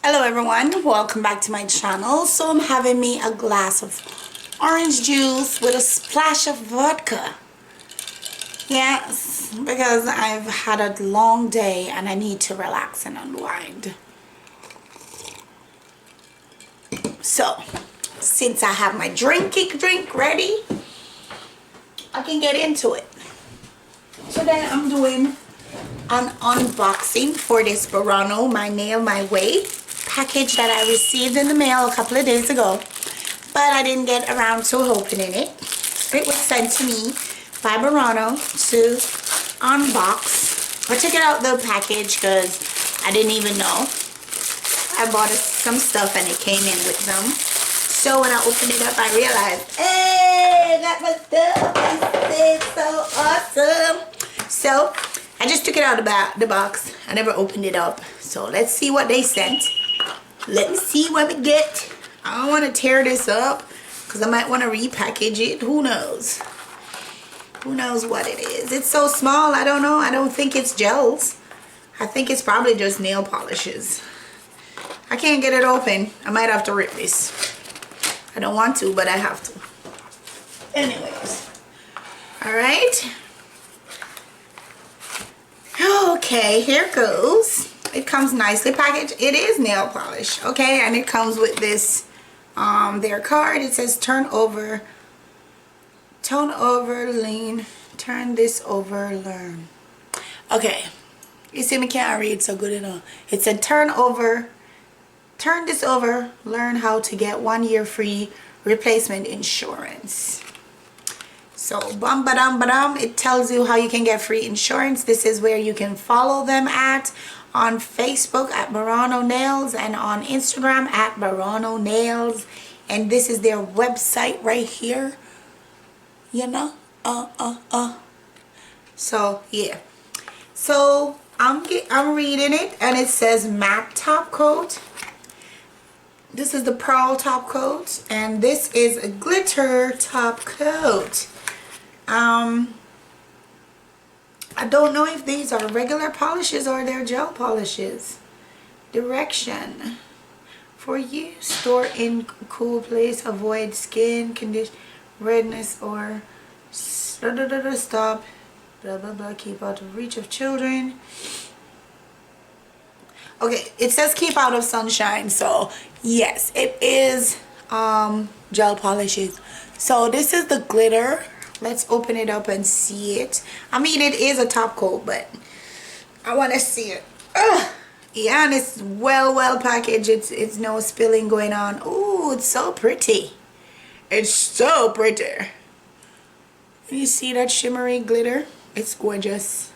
Hello everyone, welcome back to my channel. So I'm having me a glass of orange juice with a splash of vodka. Yes, because I've had a long day and I need to relax and unwind. So since I have my drink ready, I can get into it. Today I'm doing an unboxing for this BURANO My Nail My Way package that I received in the mail a couple of days ago, but I didn't get around to opening it. It was sent to me by BURANO to unbox. I took it out the package because I didn't even know. I bought some stuff and it came in with them. So when I opened it up, I realized, hey, that was stuff. This is so awesome. So I just took it out of the box. I never opened it up. So let's see what they sent. Let me see what we get. I don't want to tear this up because I might want to repackage it. Who knows? Who knows what it is? It's so small. I don't know. I don't think it's gels. I think it's probably just nail polishes. I can't get it open. I might have to rip this. I don't want to, but I have to. Anyways. Alright. Okay, here goes. It comes nicely packaged. It is nail polish, okay, and it comes with this their card. It says turn over, lean, turn this over, learn. Okay, you see me can't read so good enough. It said turn this over, learn how to get 1 year free replacement insurance. So bum-ba-dum-ba-dum, it tells you how you can get free insurance. This is where you can follow them at on Facebook at BURANO Nails and on Instagram at BURANO Nails. And this is their website right here. You know? So yeah. So I'm reading it and it says matte top coat. This is the pearl top coat and this is a glitter top coat. I don't know if these are regular polishes or they're gel polishes. Direction. For use, store in cool place, avoid skin condition, redness or stop, blah blah blah, keep out of reach of children. Okay, it says keep out of sunshine, so yes, it is gel polishes. So this is the glitter. Let's open it up and see it. I mean, it is a top coat, but I want to see it. Ugh. Yeah, and it's well packaged. It's no spilling going on. Ooh, it's so pretty. It's so pretty. You see that shimmery glitter? It's gorgeous.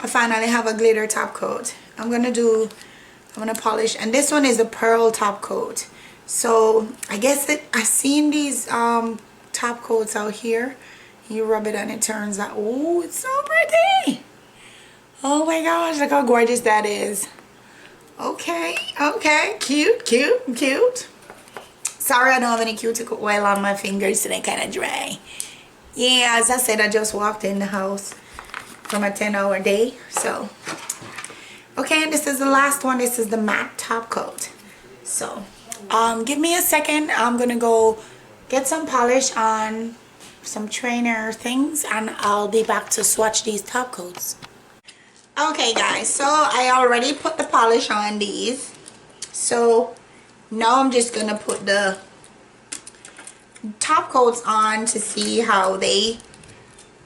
I finally have a glitter top coat. I'm gonna polish, and this one is a pearl top coat. So I guess I've seen these top coats out here. You rub it and it turns out, oh, it's so pretty. Oh my gosh, look how gorgeous that is. Okay, cute. Sorry I don't have any cuticle oil on my fingers, so they're kind of dry. Yeah, as I said, I just walked in the house from a 10-hour day. So okay, and this is the last one. This is the matte top coat. So give me a second. I'm gonna go get some polish on some trainer things and I'll be back to swatch these top coats. Okay guys, so I already put the polish on these. So now I'm just gonna put the top coats on to see how they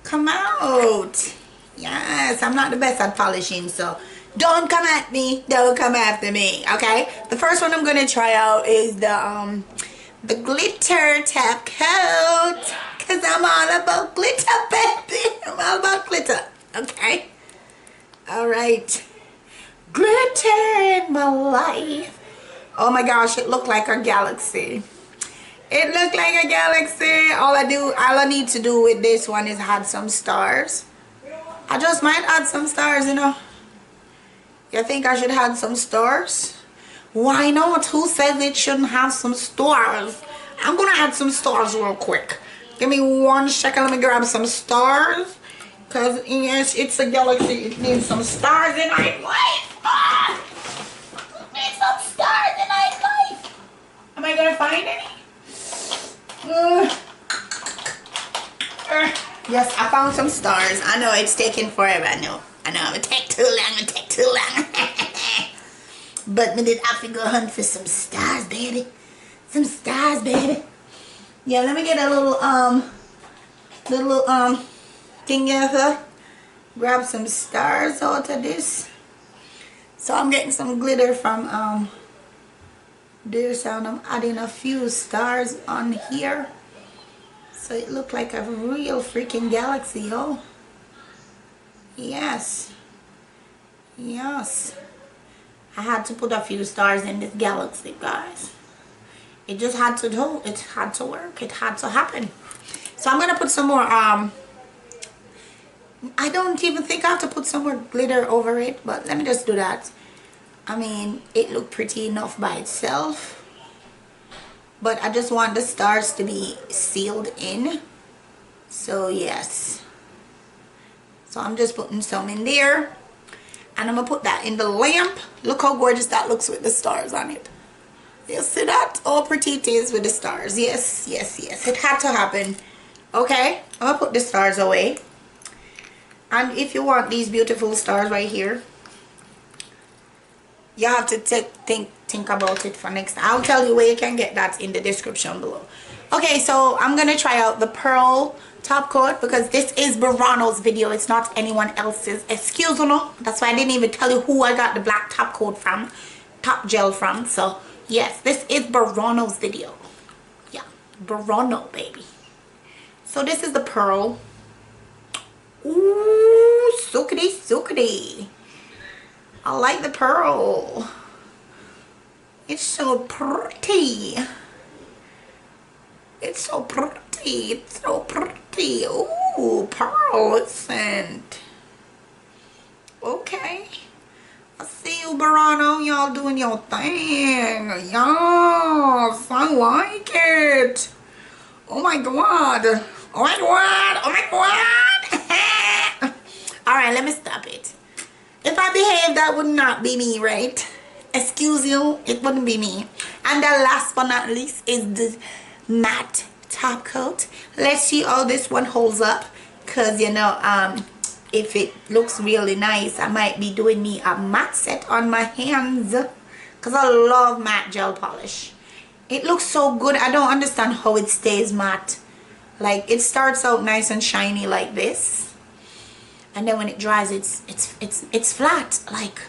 come out. Yes, I'm not the best at polishing, so don't come at me, don't come after me, okay? The first one I'm gonna try out is the glitter top coat, because I'm all about glitter, baby. I'm all about glitter, okay? Alright. Glitter in my life. Oh my gosh, it looked like a galaxy. It looked like a galaxy. All I need to do with this one is add some stars. I just might add some stars, you know. You think I should add some stars? Why not? Who says it shouldn't have some stars? I'm gonna add some stars real quick. Give me 1 second. Let me grab some stars. Because yes, it's a galaxy. It needs some stars in it. Wait! It needs found some stars. I know it's taking forever. I know it take too long. But we did have to go hunt for some stars, baby. Some stars, baby. Yeah, let me get a little thing here. Grab some stars out of this. So I'm getting some glitter from this, and I'm adding a few stars on here. So it looked like a real freaking galaxy, yo. Yes. Yes. I had to put a few stars in this galaxy, guys. It just had to do. It had to work. It had to happen. So I'm gonna put some more. I don't even think I have to put some more glitter over it, but let me just do that. I mean, it looked pretty enough by itself. But I just want the stars to be sealed in. So yes. So I'm just putting some in there. And I'm going to put that in the lamp. Look how gorgeous that looks with the stars on it. You see that? All pretty it is with the stars. Yes, yes, yes. It had to happen. Okay. I'm going to put the stars away. And if you want these beautiful stars right here, you have to think about it for next time. I'll tell you where you can get that in the description below. Okay, so I'm gonna try out the pearl top coat because this is Burano's video. It's not anyone else's. Excuse me. That's why I didn't even tell you who I got the black top coat from, top gel from. So yes, this is Burano's video. Yeah, Burano, baby. So this is the pearl. Ooh, sookity sookity. I like the pearl. It's so pretty. It's so pretty. It's so pretty. Ooh, pearlescent. Okay. I see you, Burano. Y'all doing your thing. Yes, I like it. Oh my god. Oh my god. Oh my god. Alright, let me stop it. If I behave, that would not be me, right? Excuse you, it wouldn't be me. And the last but not least is the matte top coat. Let's see how this one holds up. Because, you know, if it looks really nice, I might be doing me a matte set on my hands. Because I love matte gel polish. It looks so good. I don't understand how it stays matte. Like, it starts out nice and shiny like this. And then when it dries, it's flat. Like,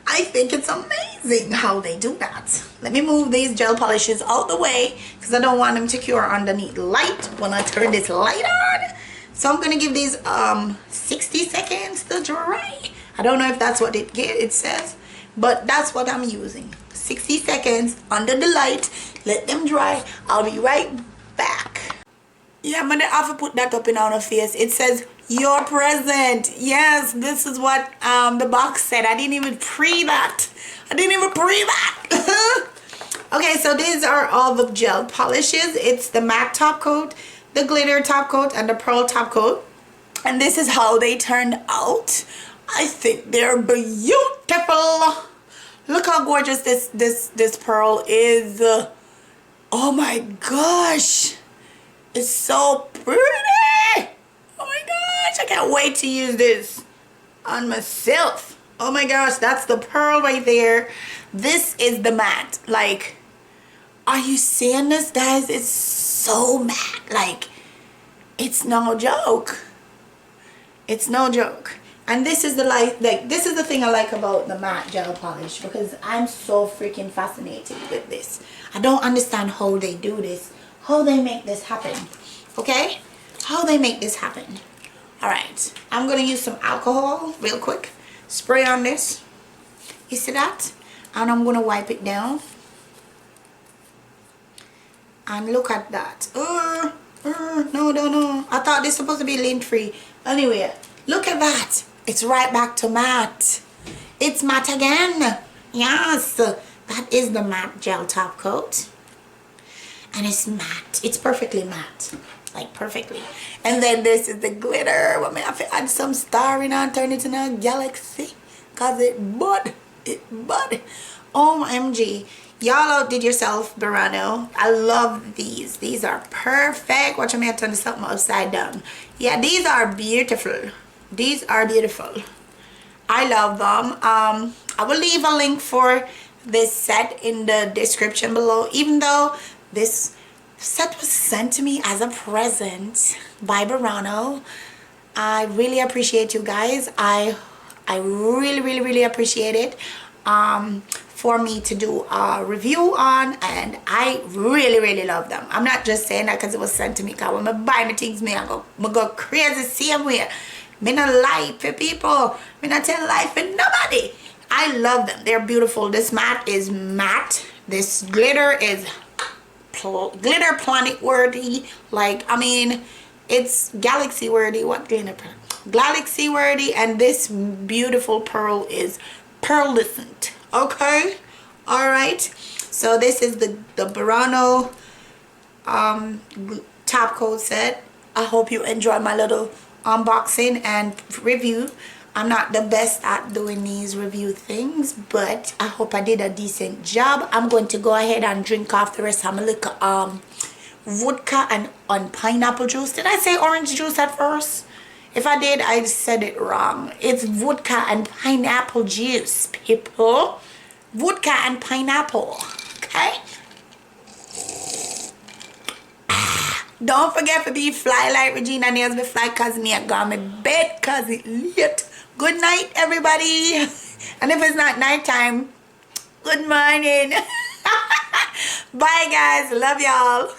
I think it's amazing how they do that. Let me move these gel polishes out the way because I don't want them to cure underneath light when I turn this light on. So I'm gonna give these 60 seconds to dry. I don't know if that's what it says, but that's what I'm using. 60 seconds under the light. Let them dry. I'll be right back. Yeah, I'm gonna have to put that up in our face. It says you're present. Yes, this is what the box said. I didn't even pre that. Okay, so these are all the gel polishes. It's the matte top coat, the glitter top coat, and the pearl top coat. And this is how they turned out. I think they're beautiful. Look how gorgeous this pearl is. Oh my gosh. It's so pretty. Oh my gosh, I can't wait to use this on myself. Oh my gosh, that's the pearl right there. This is the matte. Like, are you seeing this, guys? It's so matte. Like, it's no joke. It's no joke. And this is this is the thing I like about the matte gel polish, because I'm so freaking fascinated with this. I don't understand how they do this, how they make this happen. Okay, how they make this happen. All right, I'm gonna use some alcohol real quick, spray on this. You see that? And I'm gonna wipe it down. And look at that. No, I thought this was supposed to be lint free. Anyway, look at that. It's right back to matte. It's matte again. Yes, that is the matte gel top coat. And it's matte. It's perfectly matte. Like, perfectly. And then this is the glitter. Well, I have to add some star in and turn it into a galaxy. Because it bud. OMG. Y'all outdid yourself, Burano. I love these. These are perfect. Watch me turn something upside down. Yeah, these are beautiful. These are beautiful. I love them. I will leave a link for this set in the description below. Even though this set was sent to me as a present by Burano, I really appreciate you guys. I really appreciate it. For me to do a review on, and I really love them. I'm not just saying that because it was sent to me, because when I buy my things, I go crazy same way. Me not lie for people. Me not tell lie for nobody. I love them. They're beautiful. This mat is matte. This glitter is glitter planet worthy. Like, I mean, it's galaxy worthy. What glitter? Galaxy worthy. And this beautiful pearl is pearlescent. Okay, all right. So this is the Burano top coat set. I hope you enjoy my little unboxing and review. I'm not the best at doing these review things, but I hope I did a decent job. I'm going to go ahead and drink off the rest of my little vodka and pineapple juice. Did I say orange juice at first? If I did, I said it wrong. It's vodka and pineapple juice, people. Vodka and pineapple. Okay? Don't forget to be fly like Regina Nails. Be fly cause me I got my bed cause it late. Good night, everybody. And if it's not nighttime, good morning. Bye, guys. Love y'all.